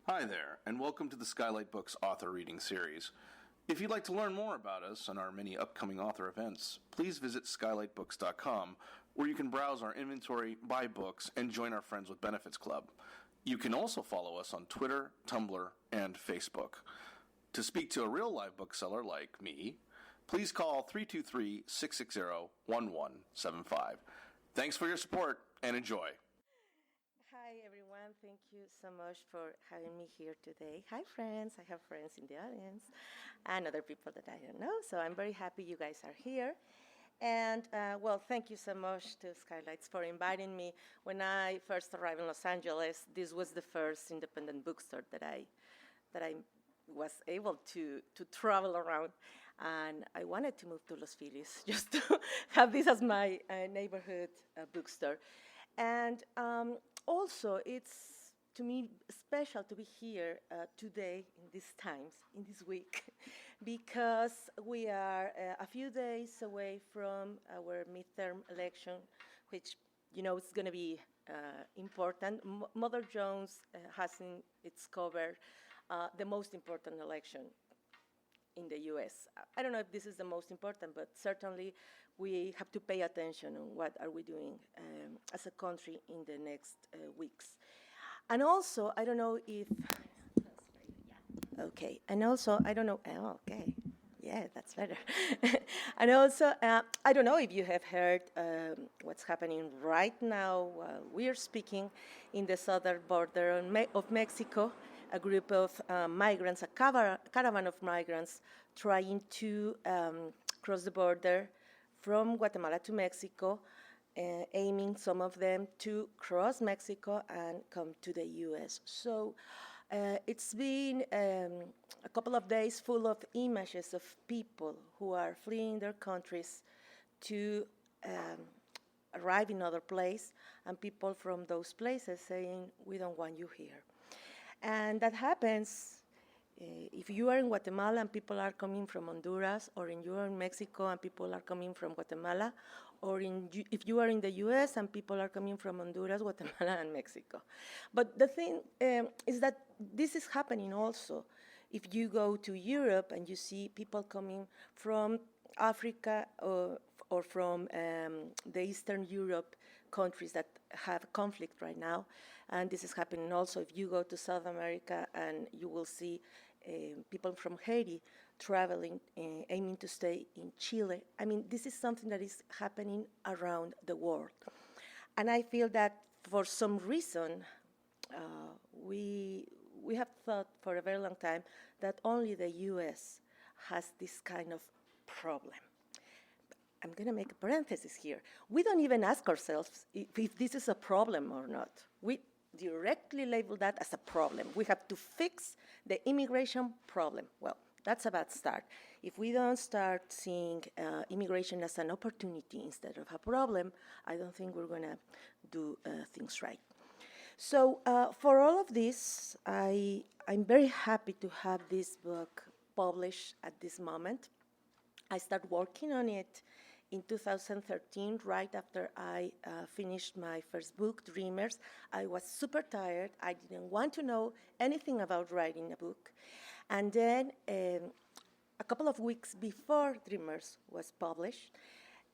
Hi there, and welcome to the Skylight Books author reading series. If you'd like to learn more about us and our many upcoming author events, please visit skylightbooks.com, where you can browse our inventory, buy books, and join our Friends with Benefits Club. You can also follow us on Twitter, Tumblr, and Facebook. To speak to a real live bookseller like me, please call 323-660-1175. Thanks for your support, and enjoy. Hi, everyone. Thank you so much for having me here today. Hi, friends. I have friends in the audience and other people that I don't know. So I'm very happy you guys are here. And, well, thank you so much to Skylights for inviting me. When I first arrived in Los Angeles, this was the first independent bookstore that I was able to travel around. And I wanted to move to Los Feliz just to have this as my neighborhood bookstore. And also, it's, to me, special to be here today, in these times, in this week, because we are a few days away from our midterm election, which, you know, is going to be important. Mother Jones has in its cover the most important election in the U.S. I don't know if this is the most important, but certainly we have to pay attention on what are we doing as a country in the next weeks. And also, I don't know if, okay, and also, I don't know, oh, okay, yeah, that's better. And also, I don't know if you have heard what's happening right now while we're speaking in the southern border of Mexico. A group of migrants, a caravan of migrants trying to cross the border from Guatemala to Mexico, aiming some of them to cross Mexico and come to the U.S. So it's been a couple of days full of images of people who are fleeing their countries to arrive in other place, and people from those places saying, we don't want you here. And that happens if you are in Guatemala and people are coming from Honduras, or you are in Mexico and people are coming from Guatemala, or if you are in the US and people are coming from Honduras, Guatemala, and Mexico. But the thing is that this is happening also. If you go to Europe and you see people coming from Africa or from the Eastern Europe countries that have conflict right now, and this is happening also if you go to South America, and you will see people from Haiti traveling, aiming to stay in Chile. I mean, this is something that is happening around the world. And I feel that for some reason, we have thought for a very long time that only the US has this kind of problem. I'm going to make a parenthesis here. We don't even ask ourselves if this is a problem or not. We directly label that as a problem. We have to fix the immigration problem. Well, that's a bad start. If we don't start seeing immigration as an opportunity instead of a problem, I don't think we're going to do things right. So for all of this, I'm very happy to have this book published at this moment. I started working on it in 2013, right after I finished my first book, Dreamers. I was super tired. I didn't want to know anything about writing a book. And then a couple of weeks before Dreamers was published,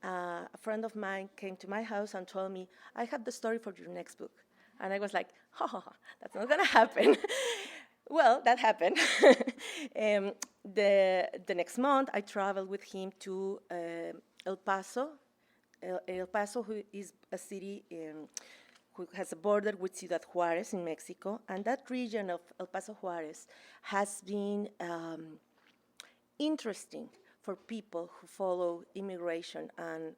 a friend of mine came to my house and told me, I have the story for your next book. And I was like, that's not gonna happen. Well, that happened. The next month, I traveled with him to El Paso. El Paso, who is a city who has a border with Ciudad Juárez in Mexico. And that region of El Paso Juárez has been interesting for people who follow immigration and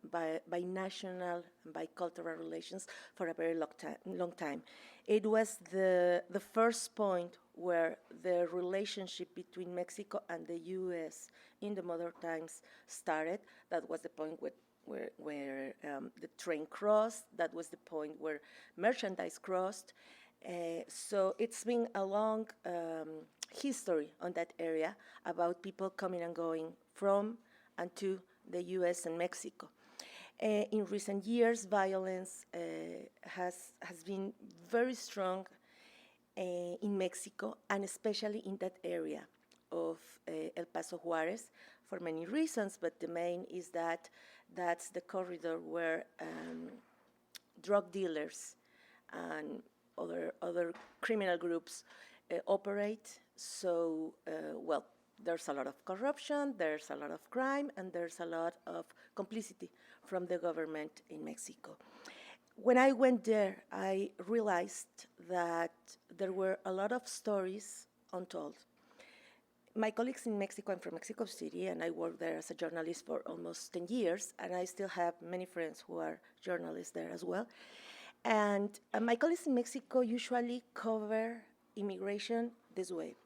binational and bicultural relations for a very long time. It was the first point where the relationship between Mexico and the U.S. in the modern times started. That was the point where the train crossed. That was the point where merchandise crossed. So it's been a long history on that area about people coming and going from and to the U.S. and Mexico. In recent years, violence has been very strong in Mexico, and especially in that area of El Paso Juarez for many reasons, but the main is that that's the corridor where drug dealers and other criminal groups operate. So, well, there's a lot of corruption, there's a lot of crime, and there's a lot of complicity from the government in Mexico. When I went there, I realized that there were a lot of stories untold. My colleagues in Mexico, I'm from Mexico City, and I worked there as a journalist for almost 10 years, and I still have many friends who are journalists there as well. And my colleagues in Mexico usually cover immigration this way.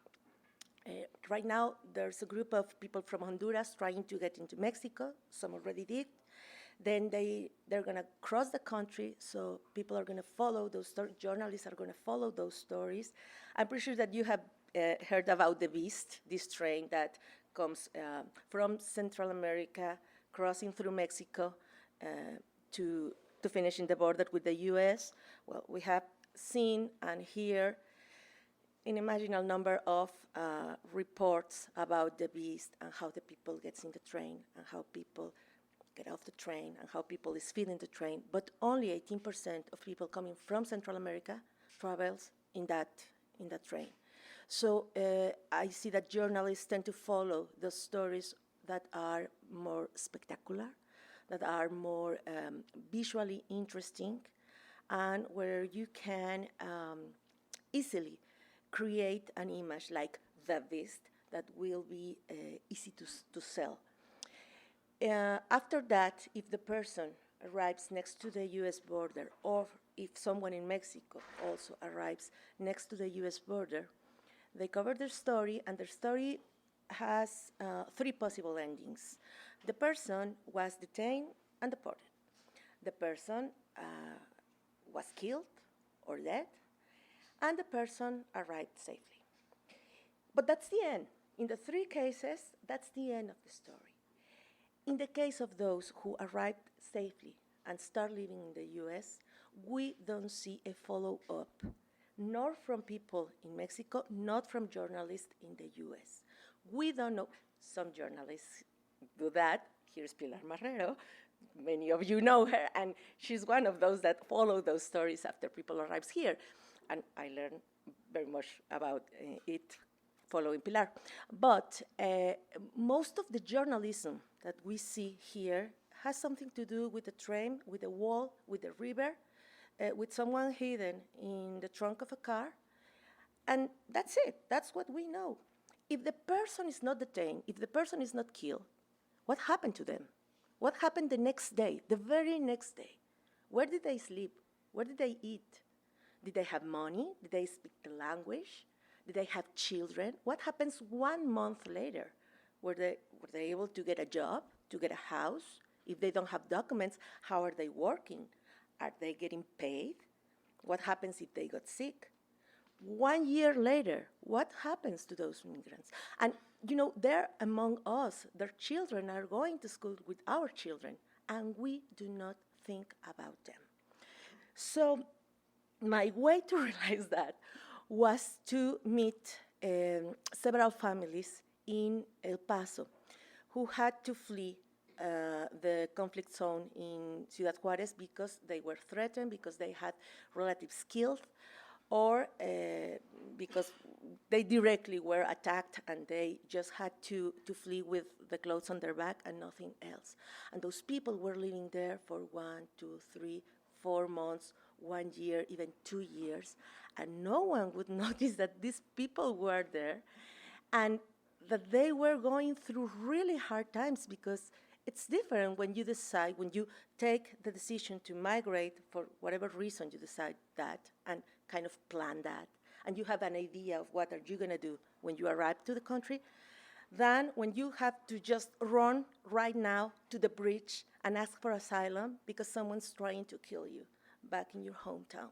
Right now, there's a group of people from Honduras trying to get into Mexico. Some already did. Then they're going to cross the country, so people are going to follow those stories. Journalists are going to follow those stories. I'm pretty sure that you have heard about the Beast, this train that comes from Central America, crossing through Mexico to finish in the border with the U.S. Well, we have seen and heard an imaginable number of reports about the Beast and how the people gets in the train and how people get off the train and how people is feeding the train, but only 18% of people coming from Central America travels in that train. So I see that journalists tend to follow the stories that are more spectacular, that are more visually interesting, and where you can easily create an image like the Beast that will be easy to sell. After that, if the person arrives next to the U.S. border, or if someone in Mexico also arrives next to the U.S. border, they cover their story, and their story has 3 possible endings. The person was detained and deported. The person was killed or dead, and the person arrived safely. But that's the end. In the 3 cases, that's the end of the story. In the case of those who arrived safely and start living in the U.S., we don't see a follow-up, nor from people in Mexico, not from journalists in the U.S. We don't know. Some journalists do that. Here's Pilar Marrero. Many of you know her, and she's one of those that follow those stories after people arrive here. And I learned very much about it following Pilar. But most of the journalism that we see here has something to do with the train, with the wall, with the river, with someone hidden in the trunk of a car. And that's it. That's what we know. If the person is not detained, if the person is not killed, what happened to them? What happened the next day, the very next day? Where did they sleep? Where did they eat? Did they have money? Did they speak the language? Did they have children? What happens 1 month later? Were they able to get a job, to get a house? If they don't have documents, how are they working? Are they getting paid? What happens if they got sick? 1 year later, what happens to those migrants? And, you know, they're among us. Their children are going to school with our children, and we do not think about them. So my way to realize that was to meet several families in El Paso who had to flee the conflict zone in Ciudad Juarez because they were threatened, because they had relatives killed, or because they directly were attacked and they just had to flee with the clothes on their back and nothing else. And those people were living there for 1, 2, 3, 4 months, 1 year, even 2 years, and no one would notice that these people were there and that they were going through really hard times, because it's different when you decide, when you take the decision to migrate for whatever reason you decide that and kind of plan that, and you have an idea of what are you going to do when you arrive to the country, than when you have to just run right now to the bridge and ask for asylum because someone's trying to kill you back in your hometown.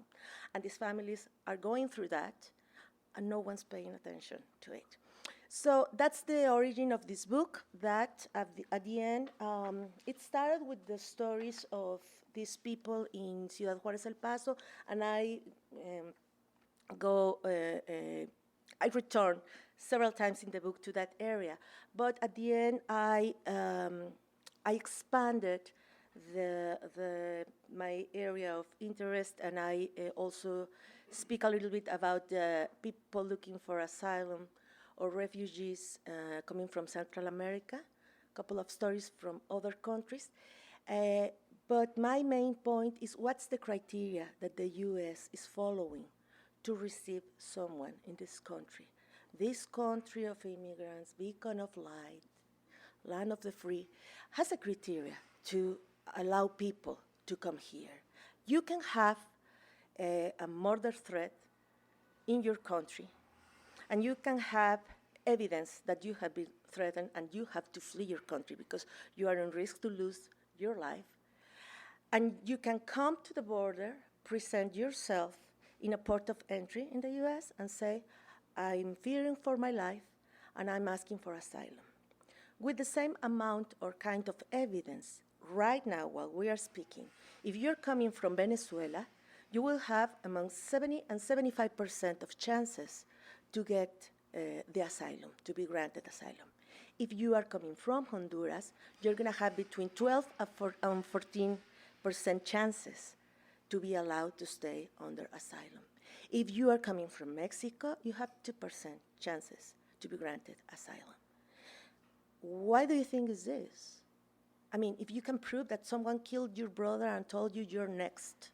And these families are going through that, and no one's paying attention to it. So that's the origin of this book, that at the end, it started with the stories of these people in Ciudad Juarez, El Paso, and I I returned several times in the book to that area, but at the end I expanded my area of interest, and I also speak a little bit about the people looking for asylum or refugees coming from Central America, a couple of stories from other countries. But my main point is, what's the criteria that the US is following to receive someone in this country? This country of immigrants, beacon of light, land of the free, has a criteria to allow people to come here. You can have a murder threat in your country, and you can have evidence that you have been threatened and you have to flee your country because you are in risk to lose your life. And you can come to the border, present yourself in a port of entry in the US and say, I'm fearing for my life and I'm asking for asylum. With the same amount or kind of evidence, right now while we are speaking, if you're coming from Venezuela, you will have among 70 and 75% of chances to get the asylum, to be granted asylum. If you are coming from Honduras, you're going to have between 12 and 14% chances to be allowed to stay under asylum. If you are coming from Mexico, you have 2% chances to be granted asylum. Why do you think is this? I mean, if you can prove that someone killed your brother and told you you're next,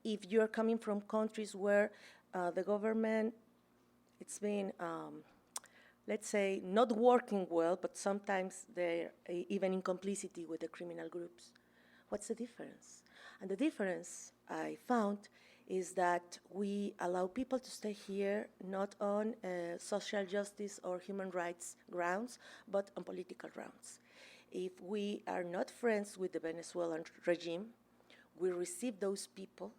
if you're coming from countries where the government, it's been, let's say, not working well, but sometimes they're even in complicity with the criminal groups, what's the difference? And the difference I found is that we allow people to stay here not on social justice or human rights grounds, but on political grounds. If we are not friends with the Venezuelan regime, we receive those people,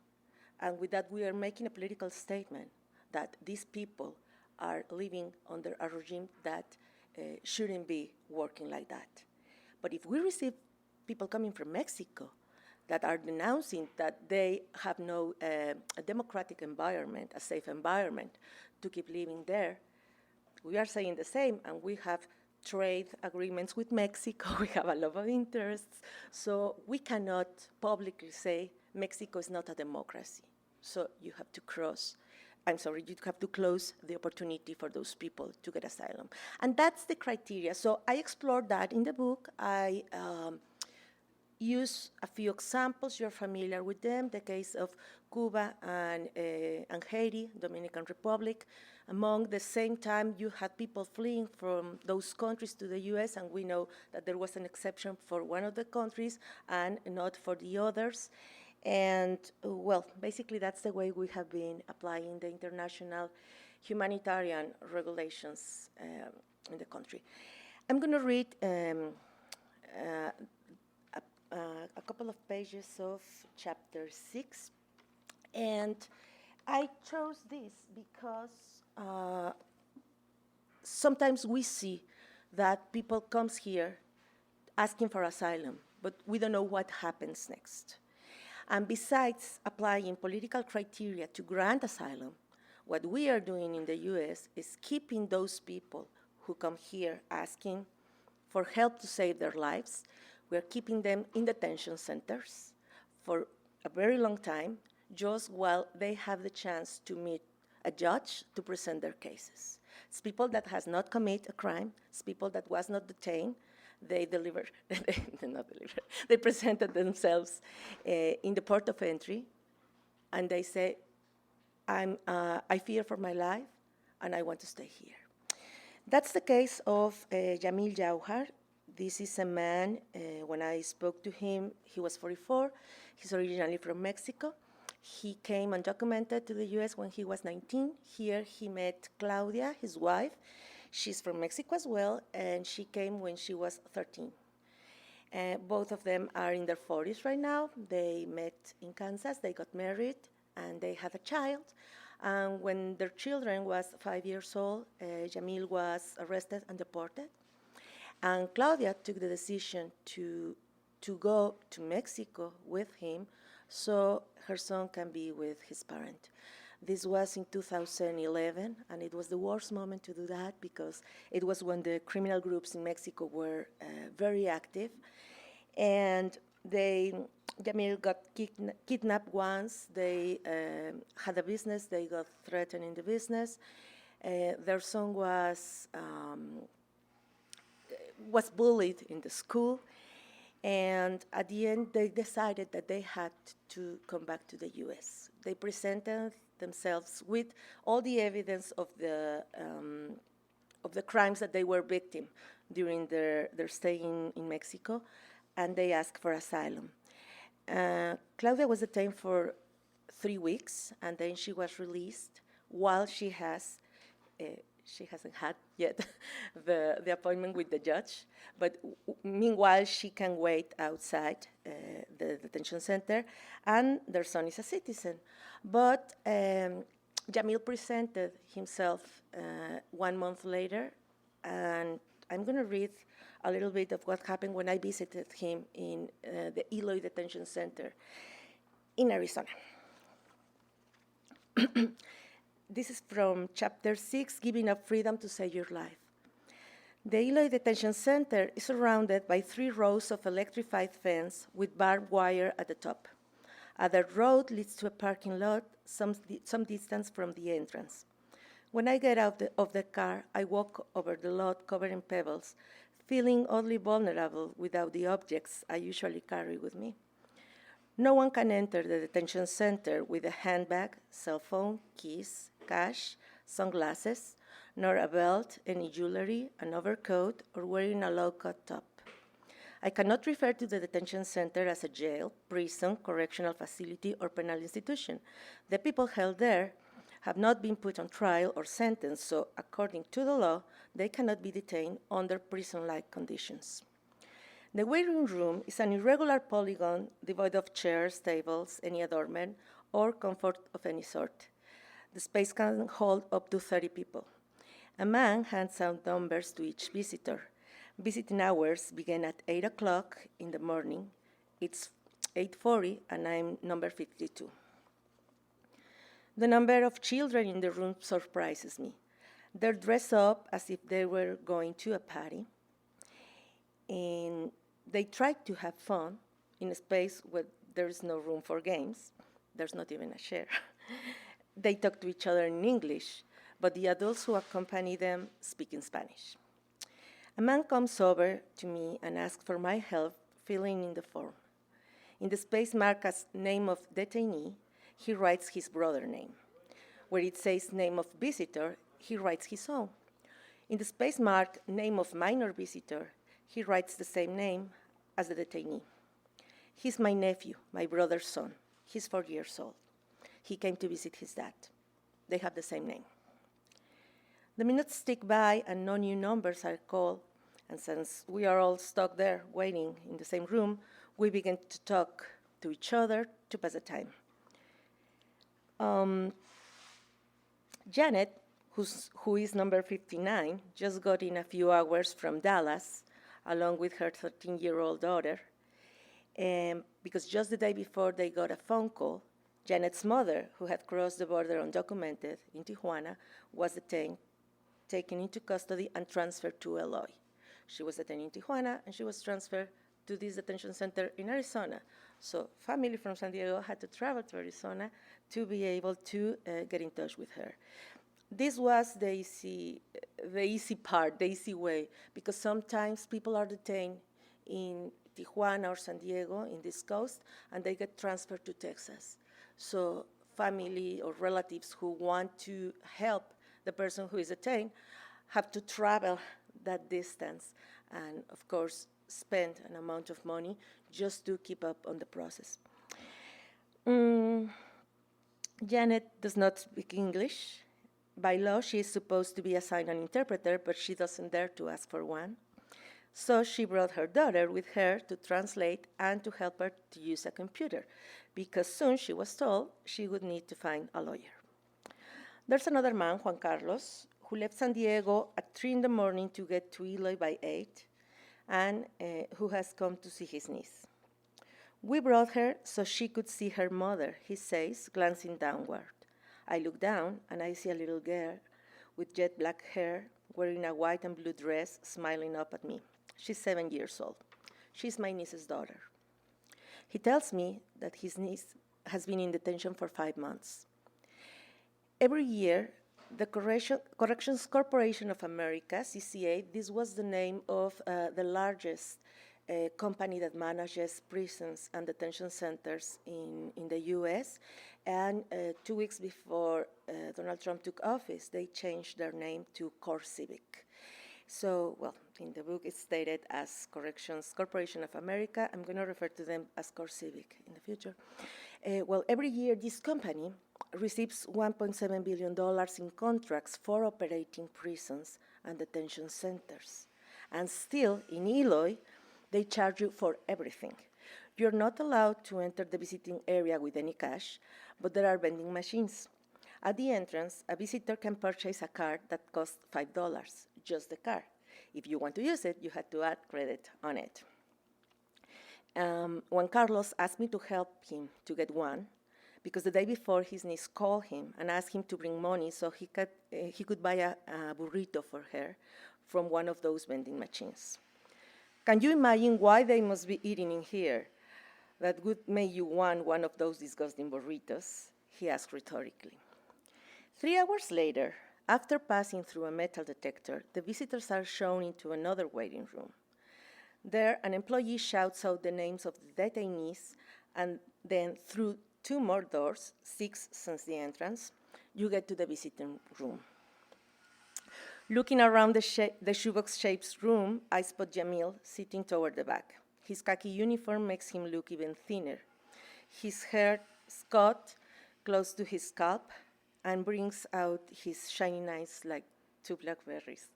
and with that we are making a political statement that these people are living under a regime that shouldn't be working like that. But if we receive people coming from Mexico that are denouncing that they have no a democratic environment, a safe environment to keep living there, we are saying the same, and we have trade agreements with Mexico, we have a lot of interests, so we cannot publicly say Mexico is not a democracy. So you have to you have to close the opportunity for those people to get asylum. And that's the criteria. So I explored that in the book. I use a few examples. You're familiar with them, the case of Cuba and Haiti, Dominican Republic. Among the same time, you had people fleeing from those countries to the US, and we know that there was an exception for one of the countries and not for the others. And, well, basically that's the way we have been applying the international humanitarian regulations in the country. I'm going to read a couple of pages of chapter 6. And I chose this because sometimes we see that people come here asking for asylum, but we don't know what happens next. And besides applying political criteria to grant asylum, what we are doing in the US is keeping those people who come here asking for help to save their lives. We're keeping them in detention centers for a very long time, just while they have the chance to meet a judge to present their cases. It's people that has not committed a crime. It's people that was not detained. They they presented themselves in the port of entry, and they say, I fear for my life, and I want to stay here. That's the case of Yamil Jauhar. This is a man, when I spoke to him, he was 44. He's originally from Mexico. He came undocumented to the US when he was 19. Here he met Claudia, his wife. She's from Mexico as well, and she came when she was 13. Both of them are in their 40s right now. They met in Kansas, they got married, and they had a child. And when their children was 5 years old, Yamil was arrested and deported. And Claudia took the decision to go to Mexico with him so her son can be with his parent. This was in 2011, and it was the worst moment to do that because it was when the criminal groups in Mexico were very active. And Yamil got kidnapped once. They had a business. They got threatened in the business. Their son was bullied in the school. And at the end, they decided that they had to come back to the U.S. They presented themselves with all the evidence of the crimes that they were victim during their stay in Mexico, and they asked for asylum. Claudia was detained for 3 weeks, and then she was released while she hasn't had yet the appointment with the judge, but meanwhile she can wait outside the detention center, and their son is a citizen. But Yamil presented himself 1 month later, and I'm going to read a little bit of what happened when I visited him in the Eloy Detention Center in Arizona. This is from Chapter 6, Giving Up Freedom to Save Your Life. The Eloy Detention Center is surrounded by 3 rows of electrified fence with barbed wire at the top. Other road leads to a parking lot some distance from the entrance. When I get out of the car, I walk over the lot covered in pebbles, feeling oddly vulnerable without the objects I usually carry with me. No one can enter the detention center with a handbag, cell phone, keys, cash, sunglasses, nor a belt, any jewelry, an overcoat, or wearing a low-cut top. I cannot refer to the detention center as a jail, prison, correctional facility, or penal institution. The people held there have not been put on trial or sentenced, so according to the law, they cannot be detained under prison-like conditions. The waiting room is an irregular polygon devoid of chairs, tables, any adornment, or comfort of any sort. The space can hold up to 30 people. A man hands out numbers to each visitor. Visiting hours begin at 8 o'clock in the morning. It's 8:40, and I'm number 52. The number of children in the room surprises me. They're dressed up as if they were going to a party, and they try to have fun in a space where there is no room for games. There's not even a chair. They talk to each other in English, but the adults who accompany them speak in Spanish. A man comes over to me and asks for my help filling in the form. In the space marked as name of detainee, he writes his brother's name. Where it says name of visitor, he writes his own. In the space marked name of minor visitor, he writes the same name as the detainee. He's my nephew, my brother's son. He's 4 years old. He came to visit his dad. They have the same name. The minutes tick by and no new numbers are called, and since we are all stuck there waiting in the same room, we begin to talk to each other to pass the time. Janet, who is number 59, just got in a few hours from Dallas, along with her 13-year-old daughter, because just the day before they got a phone call, Janet's mother, who had crossed the border undocumented in Tijuana, was detained, taken into custody, and transferred to Eloy. She was detained in Tijuana, and she was transferred to this detention center in Arizona. So family from San Diego had to travel to Arizona to be able to get in touch with her. This was the easy part, the easy way, because sometimes people are detained in Tijuana or San Diego, in this coast, and they get transferred to Texas. So family or relatives who want to help the person who is detained have to travel that distance and, of course, spend an amount of money just to keep up on the process. Janet does not speak English. By law, she is supposed to be assigned an interpreter, but she doesn't dare to ask for one. So she brought her daughter with her to translate and to help her to use a computer, because soon she was told she would need to find a lawyer. There's another man, Juan Carlos, who left San Diego at 3 in the morning to get to Eloy by 8, and who has come to see his niece. We brought her so she could see her mother, he says, glancing downward. I look down, and I see a little girl with jet black hair, wearing a white and blue dress, smiling up at me. She's 7 years old. She's my niece's daughter. He tells me that his niece has been in detention for 5 months. Every year, the Corrections Corporation of America, CCA, this was the name of the largest company that manages prisons and detention centers in the US. And 2 weeks before Donald Trump took office, they changed their name to CoreCivic. So, well, in the book it's stated as Corrections Corporation of America. I'm going to refer to them as CoreCivic in the future. Well, every year this company receives $1.7 billion in contracts for operating prisons and detention centers. And still, in Illinois, they charge you for everything. You're not allowed to enter the visiting area with any cash, but there are vending machines. At the entrance, a visitor can purchase a card that costs $5, just the card. If you want to use it, you have to add credit on it. Juan Carlos asked me to help him to get one, because the day before his niece called him and asked him to bring money so he could buy a burrito for her from one of those vending machines. Can you imagine why they must be eating in here that would make you want one of those disgusting burritos? He asked rhetorically. 3 hours later, after passing through a metal detector, the visitors are shown into another waiting room. There, an employee shouts out the names of the detainees, and then through 2 more doors, 6 since the entrance, you get to the visiting room. Looking around the shoebox-shaped room, I spot Yamil sitting toward the back. His khaki uniform makes him look even thinner. His hair is cut close to his scalp and brings out his shining eyes like 2 blackberries.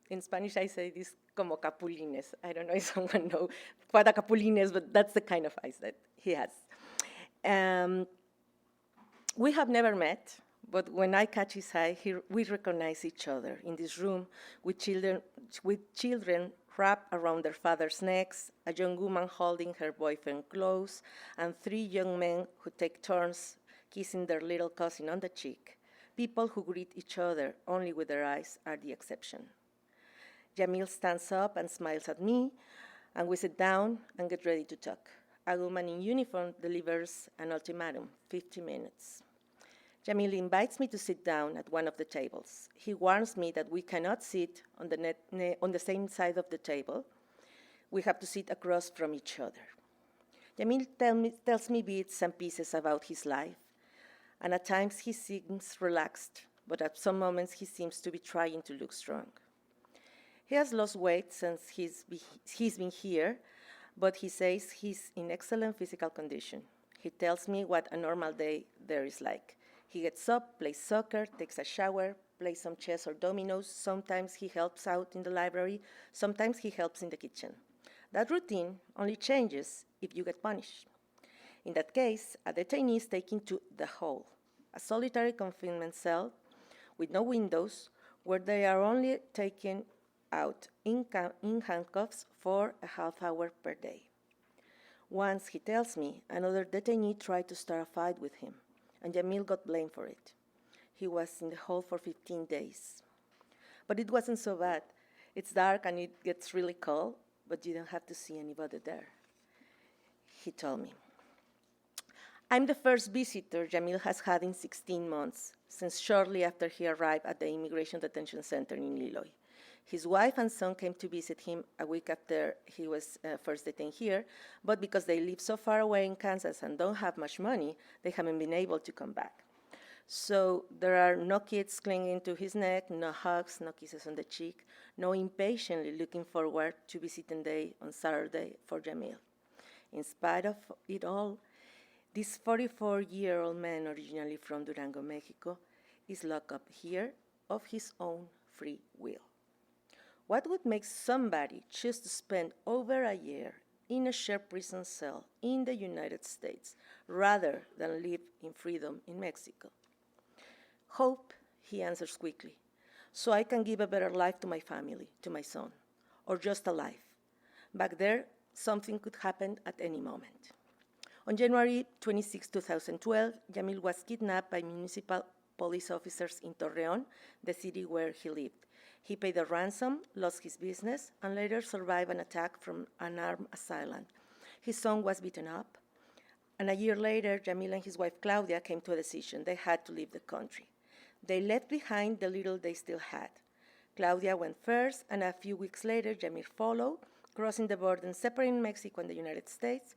In Spanish, I say this como capulines. I don't know if someone knows what a capulín is, but that's the kind of eyes that he has. We have never met, but when I catch his eye, we recognize each other in this room with children wrapped around their father's necks, a young woman holding her boyfriend close, and 3 young men who take turns kissing their little cousin on the cheek. People who greet each other only with their eyes are the exception. Yamil stands up and smiles at me, and we sit down and get ready to talk. A woman in uniform delivers an ultimatum, 50 minutes. Yamil invites me to sit down at one of the tables. He warns me that we cannot sit on the same side of the table. We have to sit across from each other. Yamil tells me bits and pieces about his life, and at times he seems relaxed, but at some moments he seems to be trying to look strong. He has lost weight since he's been here, but he says he's in excellent physical condition. He tells me what a normal day there is like. He gets up, plays soccer, takes a shower, plays some chess or dominoes. Sometimes he helps out in the library. Sometimes he helps in the kitchen. That routine only changes if you get punished. In that case, a detainee is taken to the hole, a solitary confinement cell with no windows, where they are only taken out in handcuffs for a half hour per day. Once, he tells me, another detainee tried to start a fight with him, and Yamil got blamed for it. He was in the hole for 15 days. But it wasn't so bad. It's dark and it gets really cold, but you don't have to see anybody there. He told me. I'm the first visitor Yamil has had in 16 months, since shortly after he arrived at the Immigration Detention Center in Illinois. His wife and son came to visit him a week after he was first detained here, but because they live so far away in Kansas and don't have much money, they haven't been able to come back. So there are no kids clinging to his neck, no hugs, no kisses on the cheek, no impatiently looking forward to visiting day on Saturday for Yamil. In spite of it all, this 44-year-old man, originally from Durango, Mexico, is locked up here of his own free will. What would make somebody choose to spend over a year in a shared prison cell in the United States rather than live in freedom in Mexico? Hope, he answers quickly, so I can give a better life to my family, to my son, or just a life. Back there, something could happen at any moment. On January 26, 2012, Yamil was kidnapped by municipal police officers in Torreon, the city where he lived. He paid a ransom, lost his business, and later survived an attack from an armed assailant. His son was beaten up, and a year later, Yamil and his wife Claudia came to a decision. They had to leave the country. They left behind the little they still had. Claudia went first, and a few weeks later, Yamil followed, crossing the border, separating Mexico and the United States,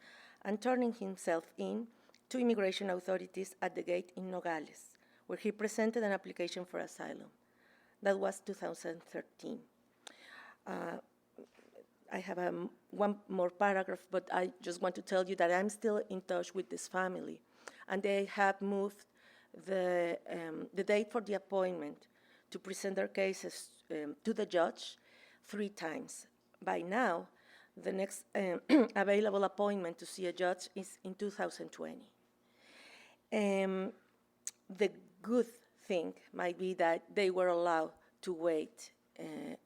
and turning himself in to immigration authorities at the gate in Nogales, where he presented an application for asylum. That was 2013. I have one more paragraph, but I just want to tell you that I'm still in touch with this family, and they have moved the date for the appointment to present their cases to the judge 3 times. By now, the next available appointment to see a judge is in 2020. The good thing might be that they were allowed to wait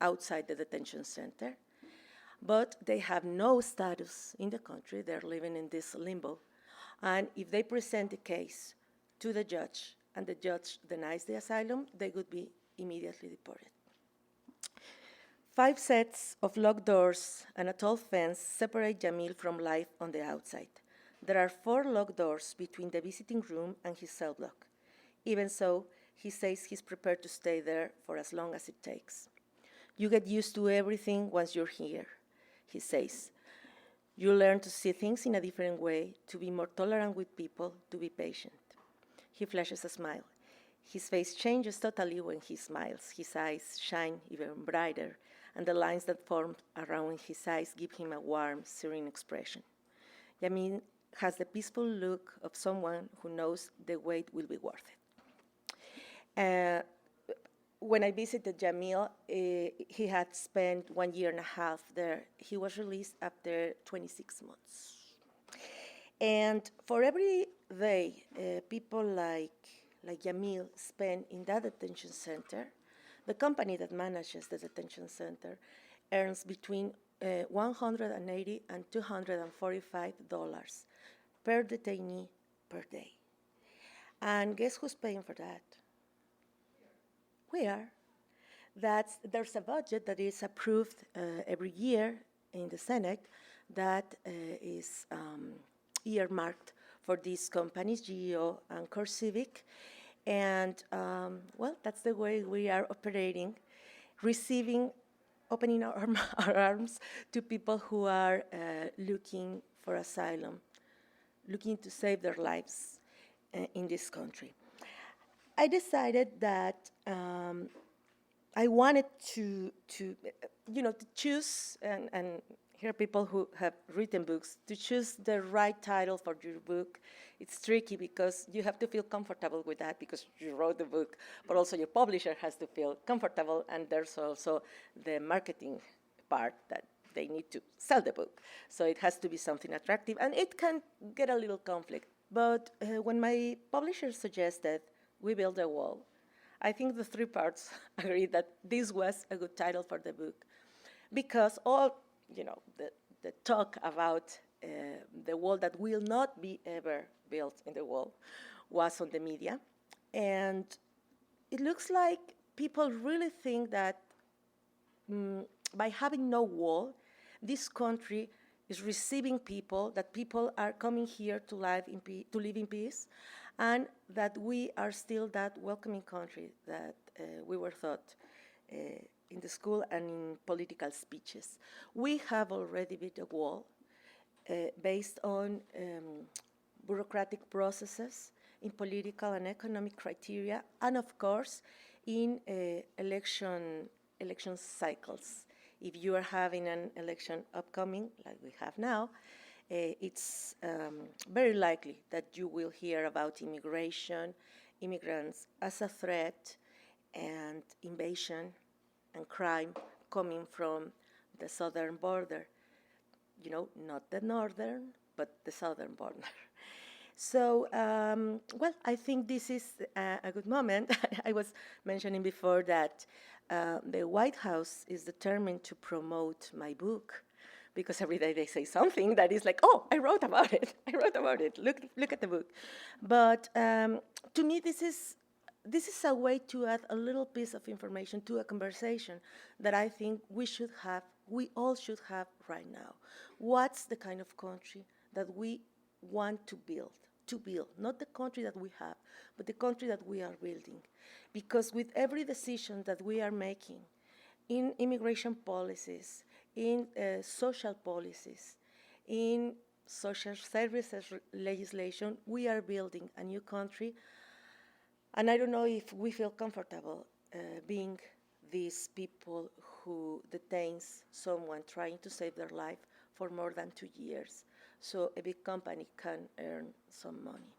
outside the detention center, but they have no status in the country. They're living in this limbo. And if they present the case to the judge and the judge denies the asylum, they would be immediately deported. 5 sets of locked doors and a tall fence separate Yamil from life on the outside. There are 4 locked doors between the visiting room and his cell block. Even so, he says he's prepared to stay there for as long as it takes. You get used to everything once you're here, he says. You learn to see things in a different way, to be more tolerant with people, to be patient. He flashes a smile. His face changes totally when he smiles. His eyes shine even brighter, and the lines that form around his eyes give him a warm, serene expression. Yamil has the peaceful look of someone who knows the wait will be worth it. When I visited Yamil, he had spent 1.5 years there. He was released after 26 months. And for every day people like Yamil spend in that detention center, the company that manages the detention center earns between $180 and $245 per detainee per day. And guess who's paying for that? We are. There's a budget that is approved every year in the Senate that is earmarked for these companies, GEO and CoreCivic. And, that's the way we are operating, opening our arms to people who are looking for asylum, looking to save their lives in this country. I decided that I wanted to choose, and here are people who have written books, to choose the right title for your book. It's tricky because you have to feel comfortable with that because you wrote the book, but also your publisher has to feel comfortable, and there's also the marketing part that they need to sell the book. So it has to be something attractive, and it can get a little conflict. But when my publisher suggested we build a wall, I think the 3 parts agreed that this was a good title for the book, because all the talk about the wall that will not be ever built in the wall was on the media, and it looks like people really think that by having no wall, this country is receiving people, that people are coming here to live in peace, and that we are still that welcoming country that we were taught in the school and in political speeches. We have already built a wall based on bureaucratic processes, in political and economic criteria, and of course, in election cycles. If you are having an election upcoming, like we have now, it's very likely that you will hear about immigration, immigrants as a threat, and invasion and crime coming from the southern border. Not the northern, but the southern border. So, I think this is a good moment. I was mentioning before that the White House is determined to promote my book, because every day they say something that is like, oh, I wrote about it. Look at the book. But to me, this is this is a way to add a little piece of information to a conversation that I think we all should have right now. What's the kind of country that we want to build, not the country that we have, but the country that we are building. Because with every decision that we are making in immigration policies, in social policies, in social services legislation, we are building a new country. And I don't know if we feel comfortable being these people who detains someone trying to save their life for more than 2 years, so a big company can earn some money.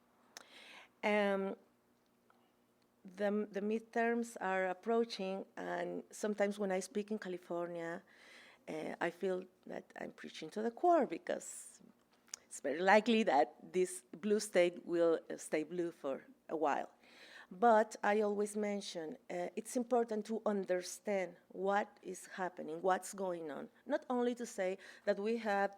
The midterms are approaching, and sometimes when I speak in California, I feel that I'm preaching to the choir, because it's very likely that this blue state will stay blue for a while. But I always mention it's important to understand what is happening, what's going on. Not only to say that we have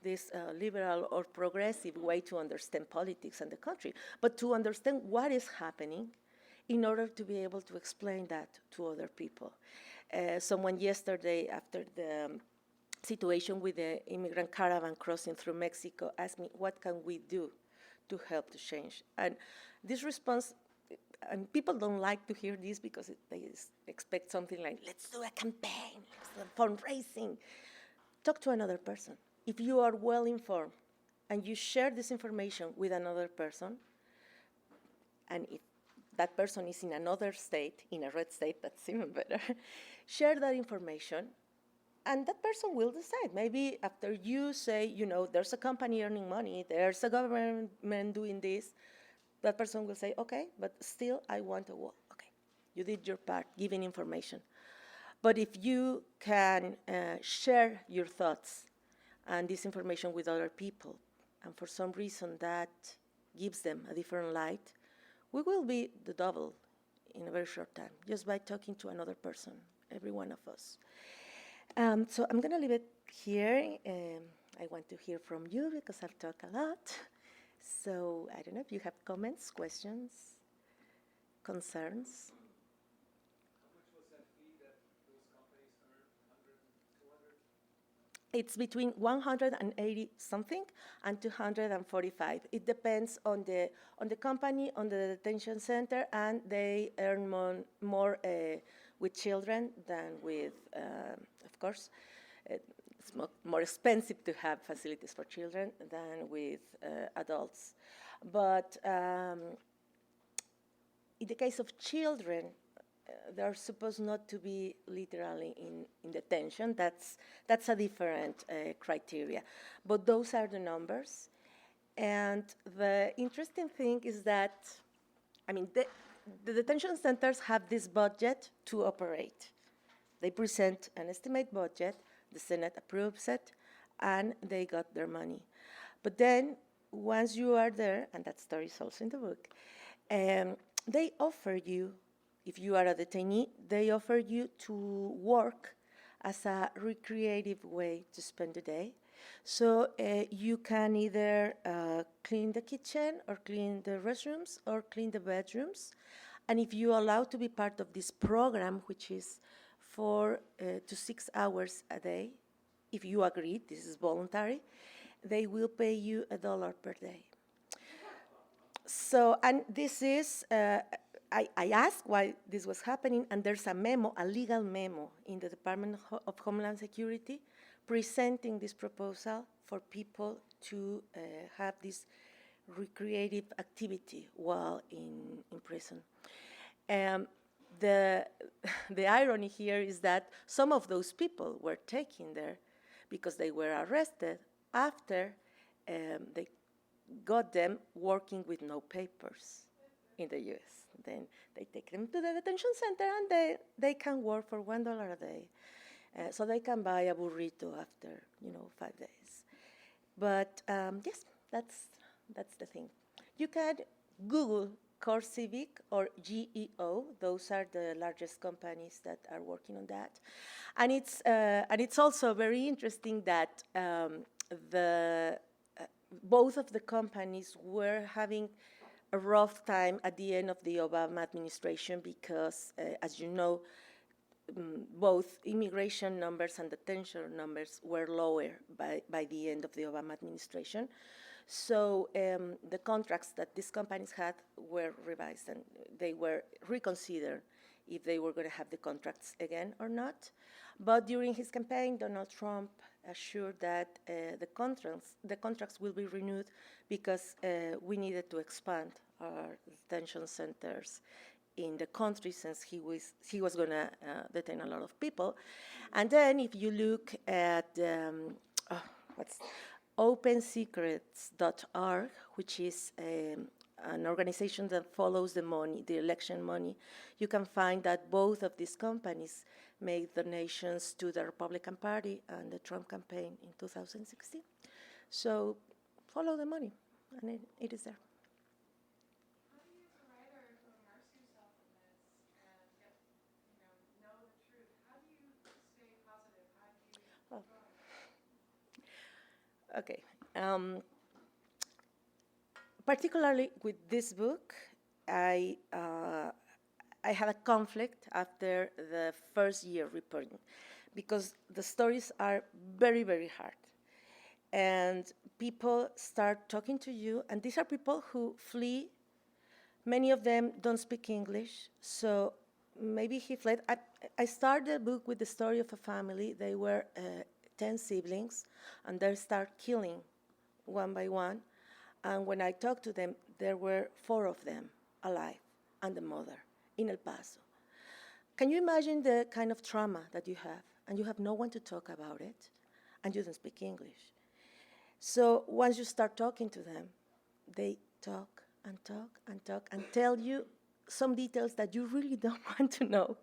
this liberal or progressive way to understand politics and the country, but to understand what is happening in order to be able to explain that to other people. Someone yesterday, after the situation with the immigrant caravan crossing through Mexico, asked me, what can we do to help to change? And this response, and people don't like to hear this because they expect something like, let's do a campaign, let's do fundraising. Talk to another person. If you are well informed and you share this information with another person, and if that person is in another state, in a red state, that's even better, share that information, and that person will decide. Maybe after you say, there's a company earning money, there's a government doing this, that person will say, okay, but still I want a wall. Okay, you did your part, giving information. But if you can share your thoughts and this information with other people, and for some reason that gives them a different light, we will be the double in a very short time, just by talking to another person, every one of us. So I'm going to leave it here. I want to hear from you because I've talked a lot. So I don't know if you have comments, questions, concerns. How much was that fee that those companies earned? 100, 200? It's between 180 something and 245. It depends on the company, on the detention center, and they earn more with children than with, of course, it's more expensive to have facilities for children than with adults. But in the case of children, they're supposed not to be literally in detention. That's a different criteria. But those are the numbers. And the interesting thing is that, the detention centers have this budget to operate. They present an estimate budget, the Senate approves it, and they got their money. But then, once you are there, and that story is also in the book, they offer you, if you are a detainee, they offer you to work as a recreative way to spend the day. So you can either clean the kitchen or clean the restrooms or clean the bedrooms. And if you are allowed to be part of this program, which is 4 to 6 hours a day, if you agree, this is voluntary, they will pay you $1 per day. So, and this is, I asked why this was happening, and there's a memo, a legal memo in the Department of Homeland Security presenting this proposal for people to have this recreative activity while in prison. The irony here is that some of those people were taken there because they were arrested after they got them working with no papers in the US. Then they take them to the detention center and they can work for $1 a day. So they can buy a burrito after 5 days. But yes, that's the thing. You can Google Core Civic or GEO. Those are the largest companies that are working on that. And it's also very interesting that both of the companies were having a rough time at the end of the Obama administration because, as you know, both immigration numbers and detention numbers were lower by the end of the Obama administration. So the contracts that these companies had were revised and they were reconsidered if they were going to have the contracts again or not. But during his campaign, Donald Trump assured that the contracts will be renewed because we needed to expand our detention centers in the country since he was going to detain a lot of people. And then if you look at opensecrets.org, which is an organization that follows the money, the election money, you can find that both of these companies made donations to the Republican Party and the Trump campaign in 2016. So follow the money, and it is there. How do you, as a writer who immerse yourself in this and get, know the truth, how do you stay positive? How do you keep going? Okay. Particularly with this book, I had a conflict after the first year reporting because the stories are very, very hard. And people start talking to you, and these are people who flee. Many of them don't speak English, so maybe he fled. I started the book with the story of a family. They were 10 siblings, and they start killing one by one. And when I talked to them, there were 4 of them alive, and the mother in El Paso. Can you imagine the kind of trauma that you have, and you have no one to talk about it, and you don't speak English? So once you start talking to them, they talk and talk and talk and tell you some details that you really don't want to know.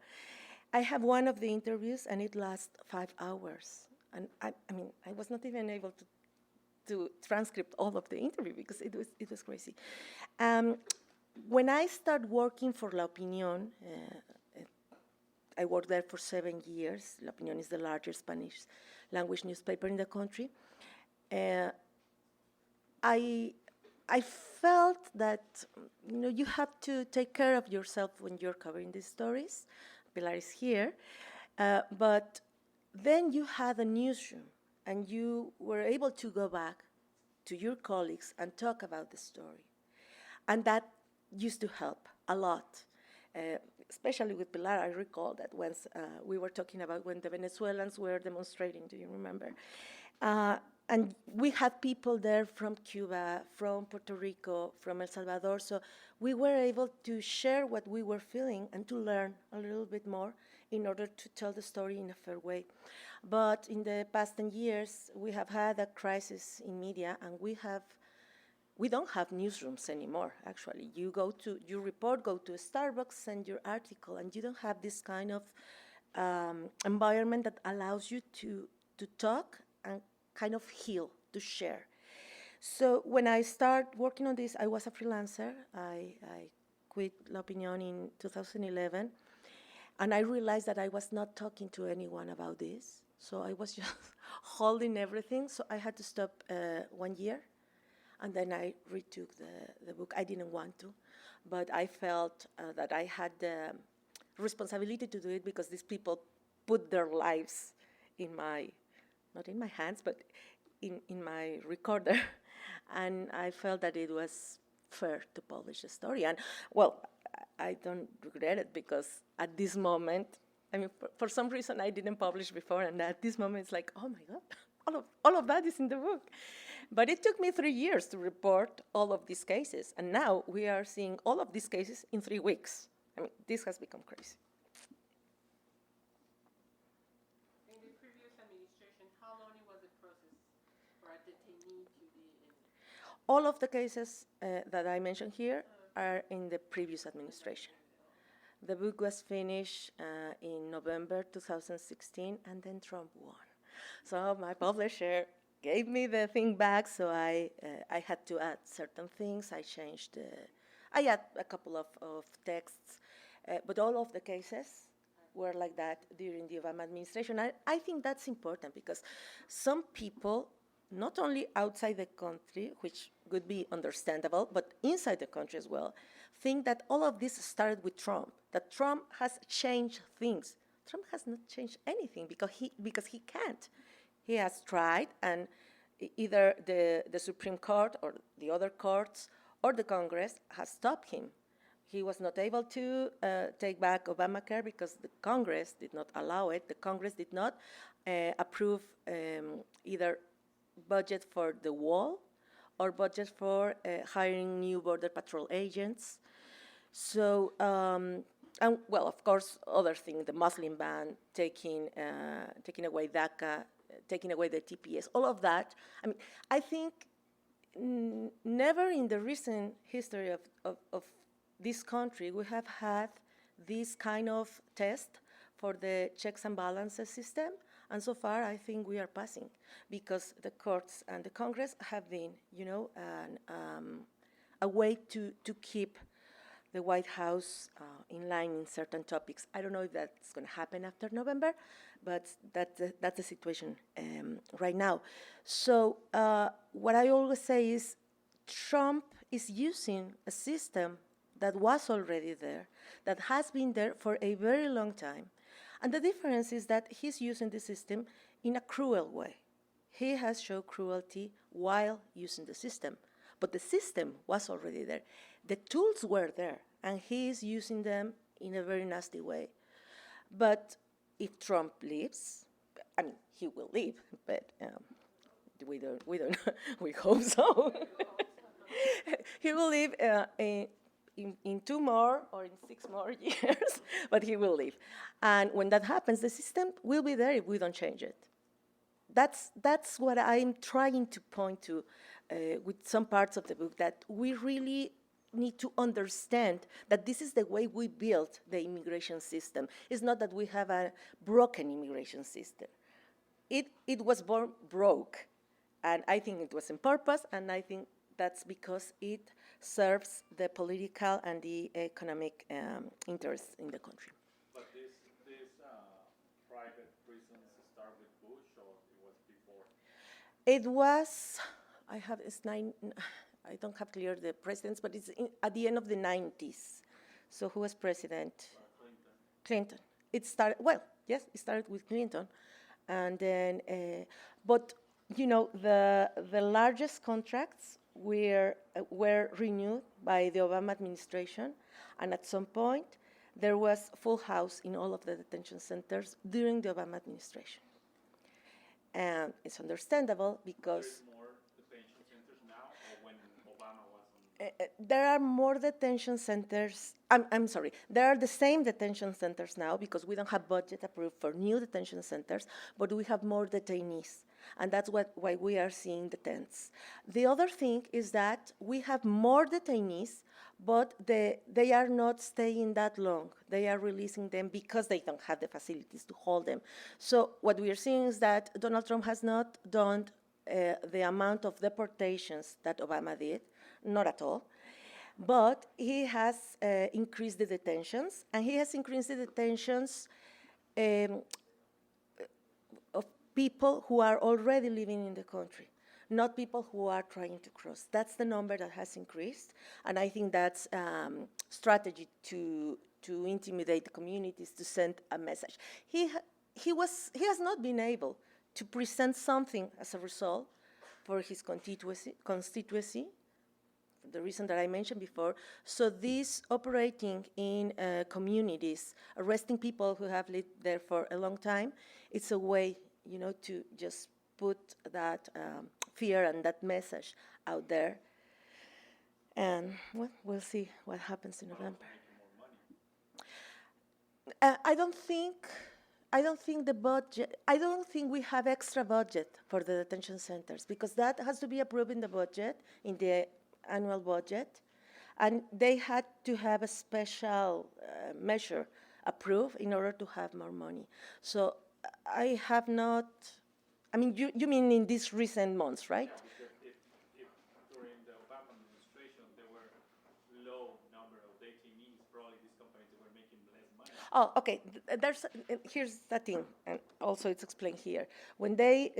I have one of the interviews, and it lasts 5 hours. And I was not even able to transcript all of the interview because it was crazy. When I started working for La Opinión, I worked there for 7 years. La Opinión is the largest Spanish language newspaper in the country. I felt that you have to take care of yourself when you're covering these stories. Pilar is here, but then you had a newsroom, and you were able to go back to your colleagues and talk about the story, and that used to help a lot. Especially with Pilar, I recall that once we were talking about when the Venezuelans were demonstrating. Do you remember? And we had people there from Cuba, from Puerto Rico, from El Salvador, so we were able to share what we were feeling and to learn a little bit more in order to tell the story in a fair way. But in the past 10 years, we have had a crisis in media, and we don't have newsrooms anymore, actually. You report, go to Starbucks, send your article, and you don't have this kind of environment that allows you to talk and kind of heal, to share. So when I started working on this, I was a freelancer. I quit La Opinión in 2011, and I realized that I was not talking to anyone about this. So I was just holding everything, so I had to stop 1 year, and then I retook the book. I didn't want to, but I felt that I had the responsibility to do it because these people put their lives in not in my hands, but in my recorder. And I felt that it was fair to publish the story. And, well, I don't regret it because at this moment, for some reason I didn't publish before, and at this moment it's like, oh my God, all of that is in the book. But it took me 3 years to report all of these cases, and now we are seeing all of these cases in 3 weeks. This has become crazy. In the previous administration, how long was the process for a detainee to be in? All of the cases that I mentioned here are in the previous administration. The book was finished in November 2016, and then Trump won. So my publisher gave me the thing back, so I had to add certain things. I add a couple of texts, but all of the cases were like that during the Obama administration. I think that's important because some people not only outside the country, which would be understandable, but inside the country as well, think that all of this started with Trump, that Trump has changed things. Trump has not changed anything because he can't. He has tried, and either the Supreme Court or the other courts or the Congress has stopped him. He was not able to take back Obamacare because the Congress did not allow it. The Congress did not approve either budget for the wall or budget for hiring new Border Patrol agents. So, and well, of course, other things, the Muslim ban, taking away DACA, taking away the TPS, all of that. I mean, I think never in the recent history of this country we have had this kind of test for the checks and balances system. And so far, I think we are passing because the courts and the Congress have been, a way to keep the White House in line in certain topics. I don't know if that's going to happen after November, but that's the situation right now. So what I always say is Trump is using a system that was already there, that has been there for a very long time. And the difference is that he's using the system in a cruel way. He has shown cruelty while using the system. But the system was already there. The tools were there, and he is using them in a very nasty way. But if Trump leaves, I mean, he will leave, but we don't, we hope so. He will leave in 2 more or in 6 more years, but he will leave. And when that happens, the system will be there if we don't change it. That's what I'm trying to point to with some parts of the book, that we really need to understand that this is the way we built the immigration system. It's not that we have a broken immigration system. It was born broke, and I think it was on purpose, and I think that's because it serves the political and the economic interests in the country. But this private prisons start with Bush, or it was before? It was, I don't have clear the presidents, but it's at the end of the 90s. So who was president? Clinton. It started, well, yes, it started with Clinton. And then, but, the largest contracts were renewed by the Obama administration. And at some point, there was full house in all of the detention centers during the Obama administration. And it's understandable because There's more detention centers now, or when Obama was on? there are more detention centers. I'm sorry. There are the same detention centers now because we don't have budget approved for new detention centers, but we have more detainees. And that's why we are seeing the tents. The other thing is that we have more detainees, but they are not staying that long. They are releasing them because they don't have the facilities to hold them. So what we are seeing is that Donald Trump has not done the amount of deportations that Obama did, not at all. But he has increased the detentions, and he has increased the detentions of people who are already living in the country, not people who are trying to cross. That's the number that has increased, and I think that's strategy to intimidate the communities, to send a message. He has not been able to present something as a result for his constituency, the reason that I mentioned before. So this operating in communities, arresting people who have lived there for a long time, it's a way, to just put that fear and that message out there. And well, we'll see what happens in November. I don't think the budget. I don't think we have extra budget for the detention centers because that has to be approved in the budget, in the annual budget, and they had to have a special measure approved in order to have more money. So I have not. I mean, you mean in these recent months, right? If during the Obama administration there were low number of detainees, probably these companies were making less money. Oh, okay. Here's the thing, and also it's explained here. When they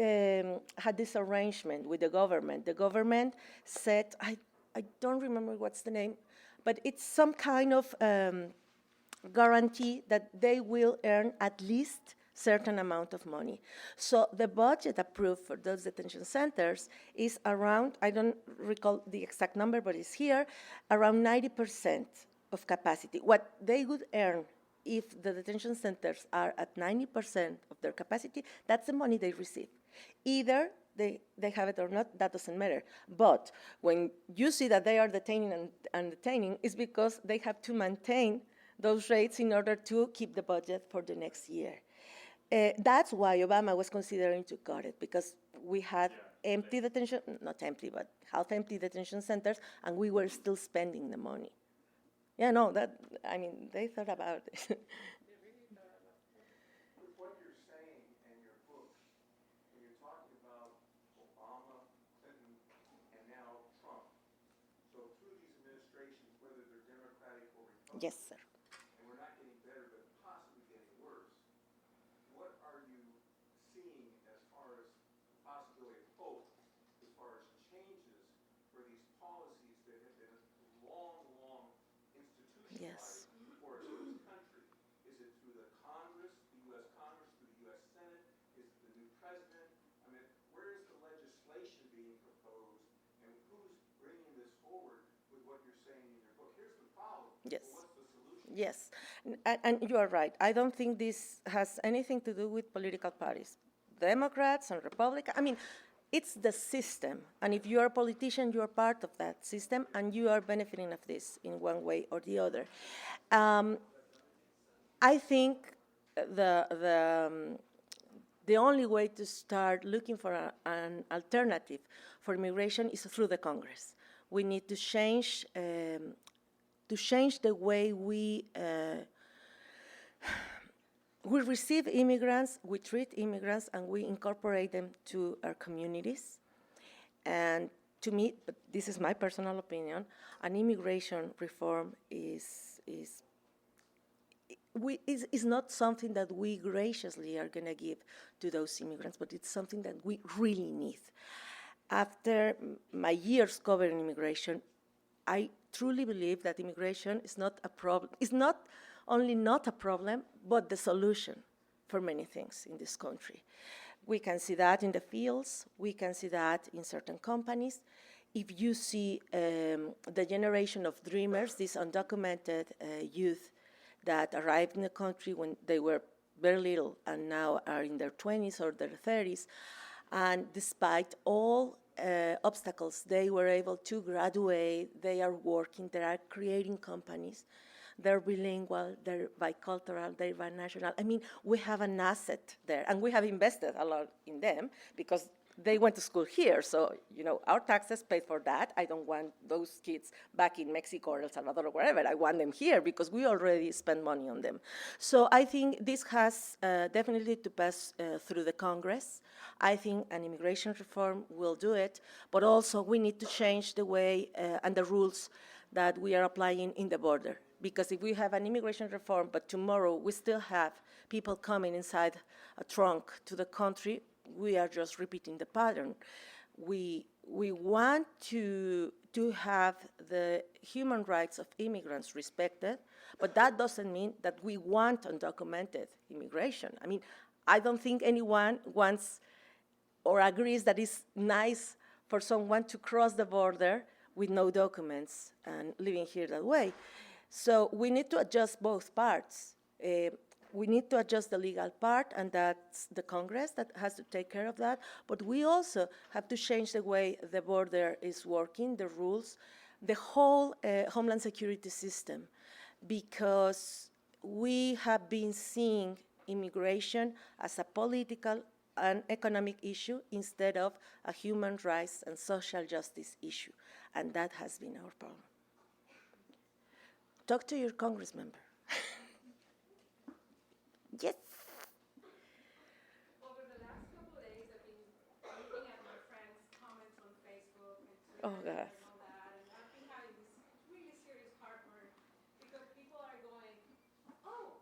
had this arrangement with the government said, I don't remember what's the name, but it's some kind of guarantee that they will earn at least certain amount of money. So the budget approved for those detention centers is around, I don't recall the exact number, but it's here, around 90% of capacity. What they would earn if the detention centers are at 90% of their capacity, that's the money they receive. Either they have it or not, that doesn't matter. But when you see that they are detaining and detaining, it's because they have to maintain those rates in order to keep the budget for the next year. That's why Obama was considering to cut it, because we had empty detention, not empty, but half-empty detention centers, and we were still spending the money. Yeah, no, they thought about it. With what you're saying in your book, when you're talking about Obama, Clinton, and now Trump, so through these administrations, whether they're Democratic or Republican, Yes, sir. and we're not getting better, but possibly getting worse, what are you seeing as far as the possibility of hope, as far as changes for these policies that have been long institutionalized Yes. for us in this country? Is it through the Congress, the U.S. Congress, through the U.S. Senate? Is it the new president? I mean, where is the legislation being proposed, and who's bringing this forward with what you're saying in your book? Here's the problem. Yes. Well, what's the solution? Yes, and you are right. I don't think this has anything to do with political parties, Democrats and Republicans. I mean, it's the system, and if you are a politician, you are part of that system, and you are benefiting of this in one way or the other. I think the only way to start looking for an alternative for immigration is through the Congress. We need to change the way we receive immigrants, we treat immigrants, and we incorporate them to our communities. And to me, but this is my personal opinion, an immigration reform is not something that we graciously are going to give to those immigrants, but it's something that we really need. After my years covering immigration, I truly believe that immigration is not a problem. It's not only not a problem, but the solution for many things in this country. We can see that in the fields. We can see that in certain companies. If you see the generation of dreamers, these undocumented youth that arrived in the country when they were very little and now are in their 20s or their 30s, and despite all obstacles, they were able to graduate, they are working, they are creating companies, they're bilingual, they're bicultural, they're binational. I mean, we have an asset there, and we have invested a lot in them because they went to school here, so, our taxes paid for that. I don't want those kids back in Mexico or El Salvador or wherever. I want them here because we already spend money on them. So I think this has definitely to pass through the Congress. I think an immigration reform will do it, but also we need to change the way and the rules that we are applying in the border. Because if we have an immigration reform, but tomorrow we still have people coming inside a trunk to the country, we are just repeating the pattern. We want to have the human rights of immigrants respected, but that doesn't mean that we want undocumented immigration. I mean, I don't think anyone wants or agrees that it's nice for someone to cross the border with no documents and living here that way. So we need to adjust both parts. We need to adjust the legal part, and that's the Congress that has to take care of that. But we also have to change the way the border is working, the rules, the whole Homeland Security system, because we have been seeing immigration as a political and economic issue instead of a human rights and social justice issue. And that has been our problem. Talk to your Congress member. Yes. Over the last couple of days, I've been looking at my friends' comments on Facebook and Twitter Oh, God. and all that, and I've been having this really serious heartburn because people are going, oh,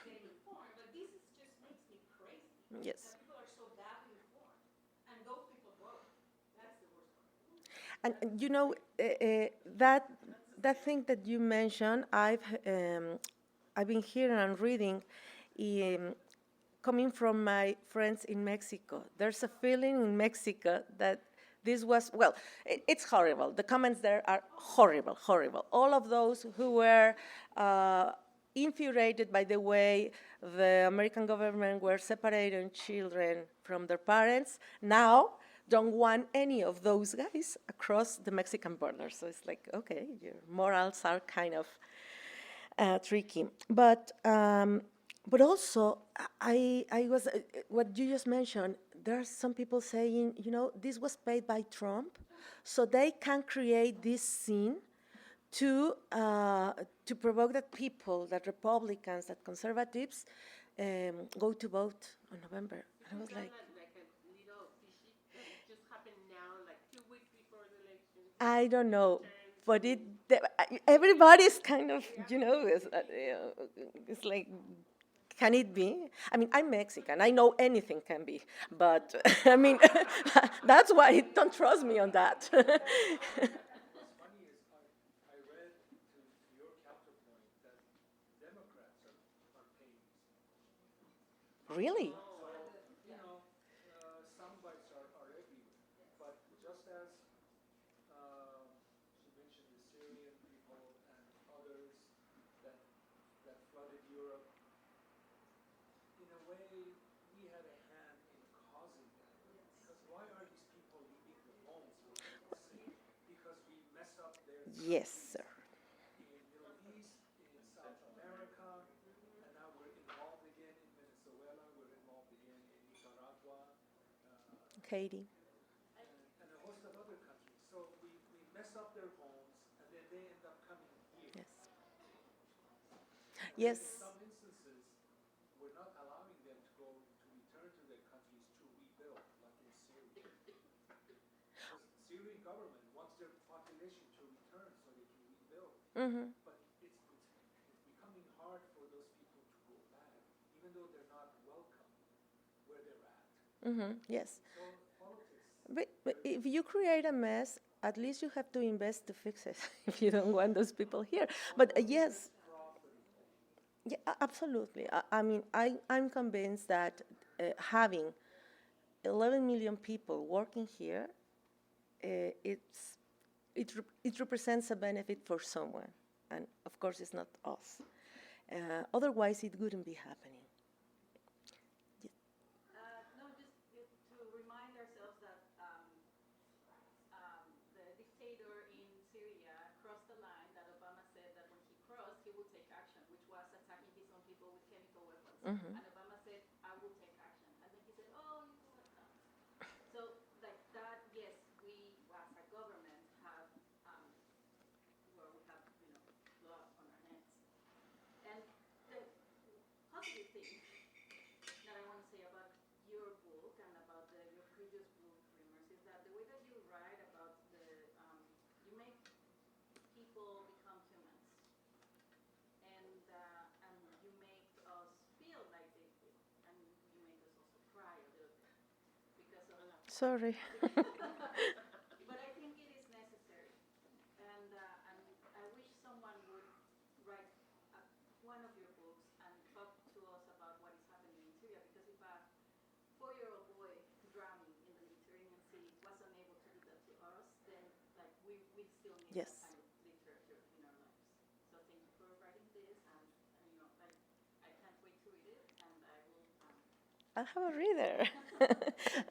getting informed, but this is just makes me crazy. Yes. That people are so badly informed, and those people vote. That's the worst part. And you know that thing that you mentioned, I've been hearing and reading, coming from my friends in Mexico. There's a feeling in Mexico that this was, well, it's horrible. The comments there are horrible, horrible. All of those who were infuriated by the way the American government were separating children from their parents now don't want any of those guys across the Mexican border. So it's like, okay, your morals are kind of tricky. But also, I was what you just mentioned. There are some people saying, you know, this was paid by Trump, so they can create this scene to provoke that people, that Republicans, that conservatives, go to vote on November. And I was like, I don't know, but everybody's kind of, you know, it's like, can it be? I mean, I'm Mexican. I know anything can be, but I mean, that's why don't trust me on that. What's funny is I read to your counterpoint that Democrats are paying. Really? So, you know, sound bites are everywhere. But just as she mentioned the Syrian people and others that flooded Europe, in a way, we had a hand in causing that. Because why are these people leaving the homes for goodness sake? Because we mess up their Yes, sir. in Middle East, in South America, and now we're involved again in Venezuela, we're involved again in Nicaragua, Katie. and a host of other countries. So we mess up their homes, and then they end up coming here. Yes. Yes. In some instances, we're not allowing them to return to their countries to rebuild, like in Syria. Because the Syrian government wants their population to return so they can rebuild. Mm-hmm. But it's becoming hard for those people to go back, even though they're not welcome where they're at. Mm-hmm. Yes. So politics. But if you create a mess, at least you have to invest to fix it if you don't want those people here. But yes, yeah, absolutely. I mean, I'm convinced that having 11 million people working here, it represents a benefit for someone. And of course, it's not us. Otherwise, it wouldn't be happening. No, just to remind ourselves that the dictator in Syria crossed the line that Obama said that when he crossed, he would take action, which was attacking his own people with chemical weapons. Mm-hmm. And Obama said, I will take action. And then he said, oh, you will not. So, like that, yes, we as a government have, well, we have, you know, blood on our hands. And the positive thing that I want to say about your book and about your previous book, Dreamers, is that the way that you write about you make people become humans, and you make us feel like they feel, and you make us also cry a little bit because of Sorry. But I think it is necessary, and I wish someone would write one of your books and talk to us about what is happening in Syria. Because if a 4-year-old boy drowning in the Mediterranean Sea was unable to do that to us, then like we still need Yes. that kind of literature in our lives. So thank you for writing this, and you know, like I can't wait to read it, and I will. I'll have a reader.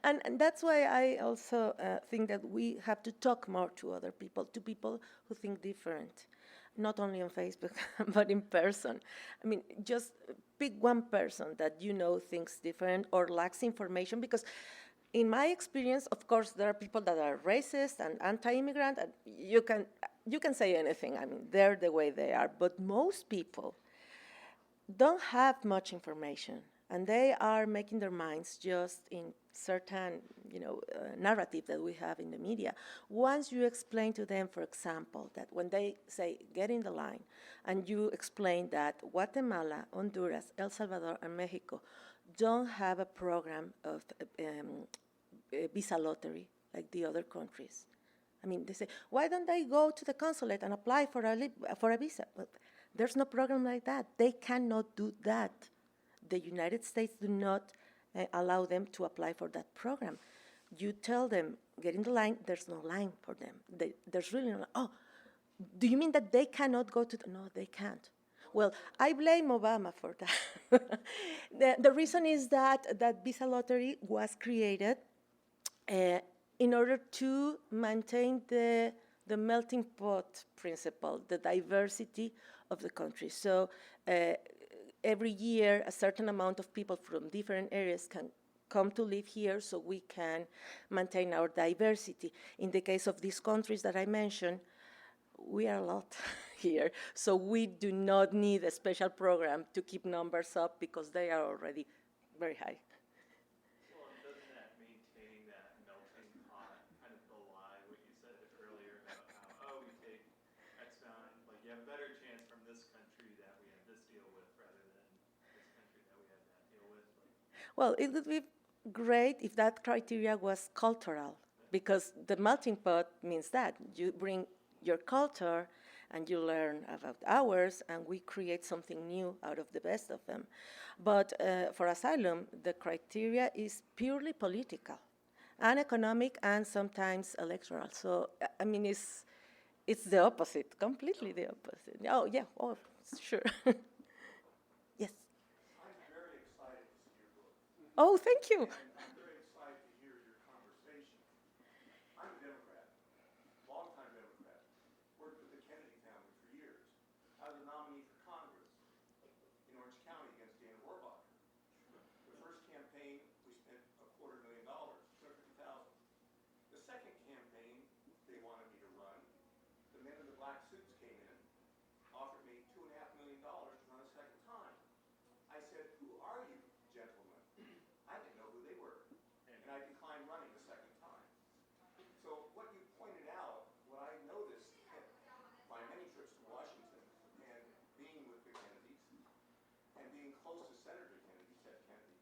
And that's why I also think that we have to talk more to other people, to people who think different, not only on Facebook, but in person. I mean, just pick one person that you know thinks different or lacks information, because in my experience, of course, there are people that are racist and anti-immigrant, and you can say anything. I mean, they're the way they are. But most people don't have much information. and they are making their minds just in certain, narrative that we have in the media. Once you explain to them, for example, that when they say, get in the line, and you explain that Guatemala, Honduras, El Salvador, and Mexico don't have a program of visa lottery like the other countries. I mean, they say, why don't they go to the consulate and apply for a visa? Well, there's no program like that. They cannot do that. The United States do not allow them to apply for that program. You tell them, get in the line, there's no line for them. There's really no, oh, do you mean that they cannot go to no, they can't. Well, I blame Obama for that. The reason is that visa lottery was created in order to maintain the melting pot principle, the diversity of the country. So every year, a certain amount of people from different areas can come to live here so we can maintain our diversity. In the case of these countries that I mentioned, we are a lot here, so we do not need a special program to keep numbers up because they are already very high. Well, and doesn't that maintaining that melting pot kind of belie what you said earlier about how, we take X amount, like you have a better chance from this country that we have this deal with rather than this country that we have that deal with? Well, it would be great if that criteria was cultural, because the melting pot means that you bring your culture and you learn about ours, and we create something new out of the best of them. But for asylum, the criteria is purely political and economic and sometimes electoral. So, I mean, it's the opposite, completely the opposite. Oh, yeah, oh, sure. Yes. I'm very excited to see your book. Oh, thank you. And I'm very excited to hear your conversation. I'm a Democrat, longtime Democrat. Worked with the Kennedy family for years. I was a nominee for Congress in Orange County against Dana Rohrabacher. The first campaign, we spent $250,000, $250,000. The second campaign, they wanted me to run. The men in the black suits came in, offered me $2.5 million to run a second time. I said, who are you, gentlemen? I didn't know who they were. And I declined running the second time. So what you pointed out, what I noticed by many trips to Washington and being with the Kennedys and being close to Senator Kennedy, Ted Kennedy,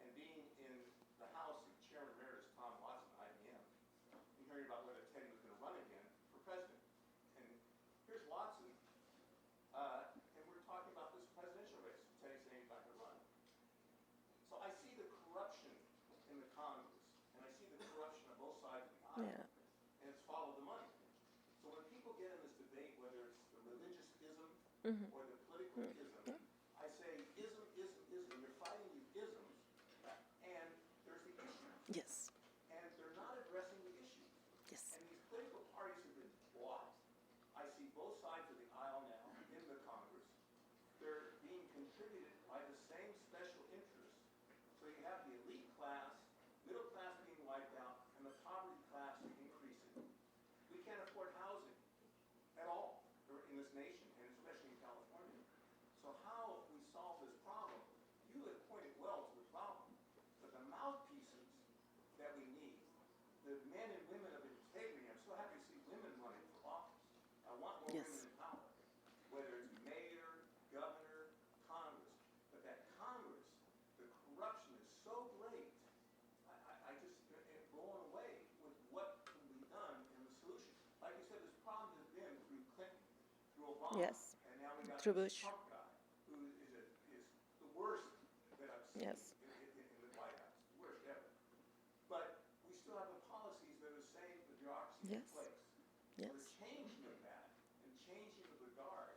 and being in the House of Chairman Emeritus Tom Watson, IBM, and hearing about whether Teddy was going to run again for president. And here's Watson, and we're talking about this presidential race. Teddy's saying he's not going to run. So I see the corruption in the Congress, and I see the corruption on both sides of the aisle, Yeah. and it's follow the money. So when people get in this debate, whether it's the religious ism or the political ism, I say ism, ism, ism. You're fighting these isms, and there's the issues, Yes. and they're not addressing the issues. Yes. And these political parties have been bought. I see both sides of the aisle now in the Congress. They're being contributed by the same special interests. So you have the elite class, middle class being wiped out, and the poverty class increasing. We can't afford housing at all in this nation, and especially in California. So how we solve this problem? You have pointed well to the problem, but the mouthpieces that we need, the men and women of integrity, I'm so happy to see women running for office. I want more Yes. women in power, whether it's mayor, governor, Congress. But that Congress, the corruption is so great, I just am blown away with what can be done in the solution. Like you said, this problem has been through Clinton, through Obama, Yes. and now we got Through this Bush. Trump guy, who is the worst that I've seen Yes. in the White House, the worst ever. But we still have the policies that are saying the bureaucracy in Yes. place. Yes. The changing of that and changing of the guard.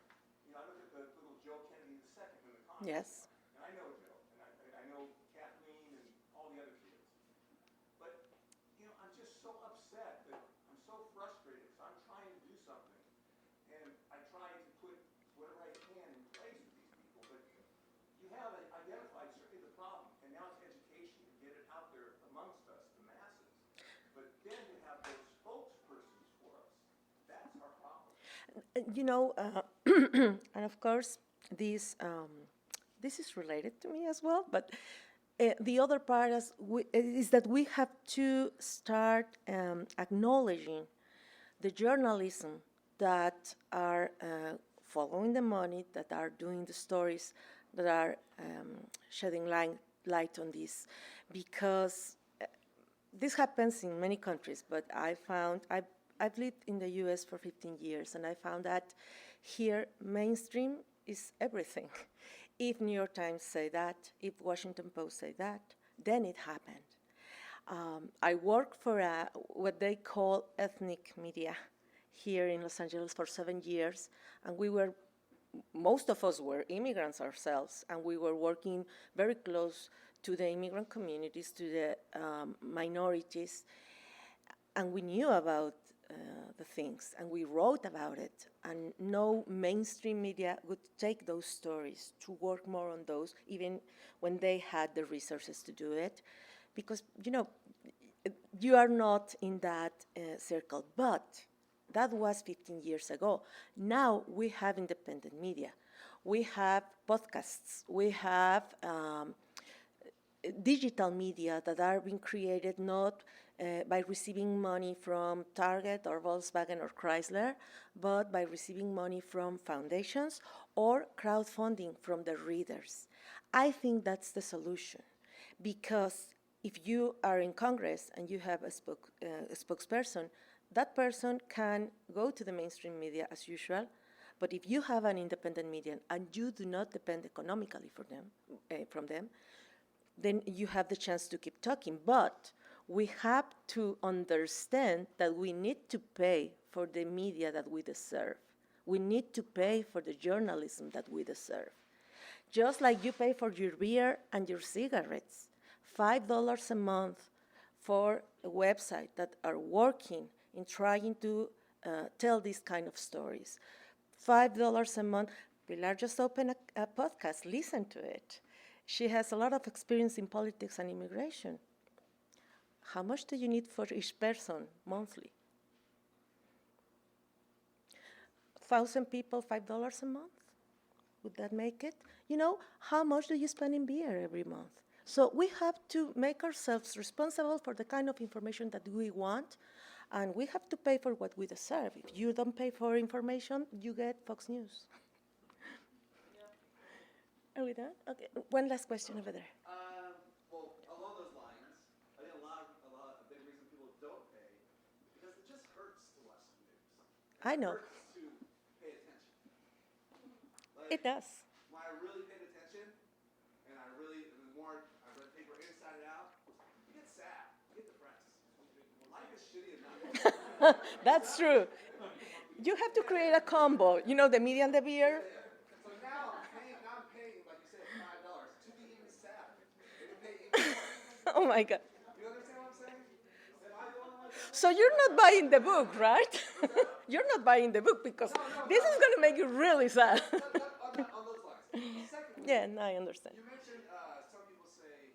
I look at the little Joe Kennedy II in the Congress. Yes. And I know Joe, and I know Kathleen and all the other kids. But, I'm just so upset that I'm so frustrated because I'm trying to do something. And I try to put whatever I can in place with these people. But you have identified certainly the problem, and now it's education to get it out there amongst us, the masses. But then to have those spokespersons for us, that's our problem. And of course, these this is related to me as well, but the other part is that we have to start acknowledging the journalism that are following the money, that are doing the stories, that are shedding light on this, because this happens in many countries, but I've lived in the US for 15 years, and I found that here mainstream is everything. If New York Times say that, if Washington Post say that, then it happened. I worked for what they call ethnic media here in Los Angeles for 7 years, and most of us were immigrants ourselves, and we were working very close to the immigrant communities, to the minorities, and we knew about the things, and we wrote about it, and no mainstream media would take those stories to work more on those, even when they had the resources to do it, because, you are not in that circle, but that was 15 years ago. Now we have independent media. We have podcasts. We have digital media that are being created not by receiving money from Target or Volkswagen or Chrysler, but by receiving money from foundations or crowdfunding from the readers. I think that's the solution, because if you are in Congress and you have a spokesperson, that person can go to the mainstream media as usual, but if you have an independent media and you do not depend economically from them, then you have the chance to keep talking. But we have to understand that we need to pay for the media that we deserve. We need to pay for the journalism that we deserve. Just like you pay for your beer and your cigarettes, $5 a month for a website that are working in trying to tell these kind of stories. $5 a month. Pilar just opened a podcast. Listen to it. She has a lot of experience in politics and immigration. How much do you need for each person monthly? 1,000 people, $5 a month? Would that make it? How much do you spend in beer every month? So we have to make ourselves responsible for the kind of information that we want, and we have to pay for what we deserve. If you don't pay for information, you get Fox News. Are we done? Okay, one last question over there. Well, along those lines, I think a big reason people don't pay is because it just hurts to watch the news. I know. It hurts to pay attention. It does. When I really paid attention, and the more I read the paper inside and out, you get sad, you get depressed. Life is shitty enough. That's true. You have to create a combo. The media and the beer. So now I'm paying, like you said, $5 to be even sad. To pay even more. Oh my God. You understand what I'm saying? Am I the only one saying that? So you're not buying the book, right? You're not buying the book because this is going to make you really sad. On those lines. Secondly, Yeah, no, I understand. you mentioned some people say,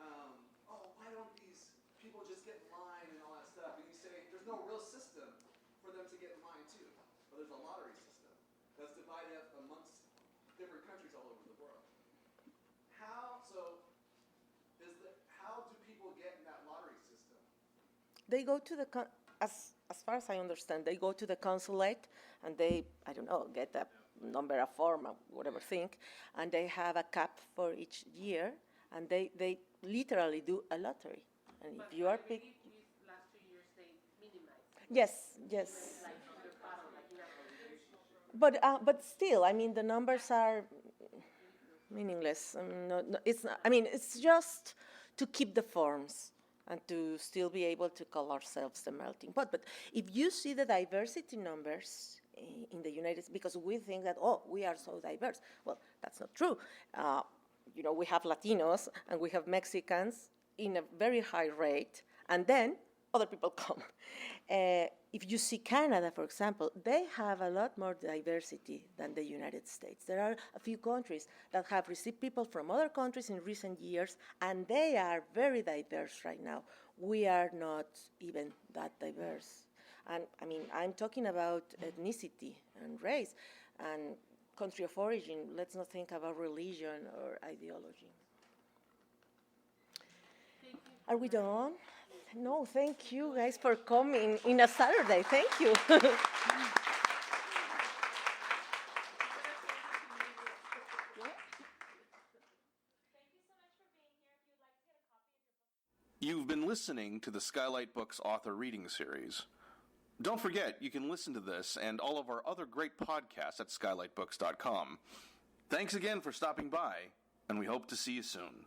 why don't these people just get in line and all that stuff? And you say there's no real system for them to get in line too. But there's a lottery system that's divided up amongst different countries all over the world. How do people get in that lottery system? They go to as far as I understand, they go to the consulate and they, I don't know, get a number, a form, or whatever thing, and they have a cap for each year, and they literally do a lottery. And But if you are I picked, believe these last 2 years they minimized. yes. Like to the bottom, like enough. But still, I mean, the numbers are meaningless. It's just to keep the forms and to still be able to call ourselves the melting pot. But if you see the diversity numbers in the United States, because we think that, we are so diverse. Well, that's not true. We have Latinos and we have Mexicans in a very high rate, and then other people come. If you see Canada, for example, they have a lot more diversity than the United States. There are a few countries that have received people from other countries in recent years, and they are very diverse right now. We are not even that diverse. And I'm talking about ethnicity and race. And country of origin. Let's not think about religion or ideology. Are we done? No, thank you guys for coming in a Saturday. Thank you. You've been listening to the Skylight Books author reading series. Don't forget, you can listen to this and all of our other great podcasts at skylightbooks.com. Thanks again for stopping by, and we hope to see you soon.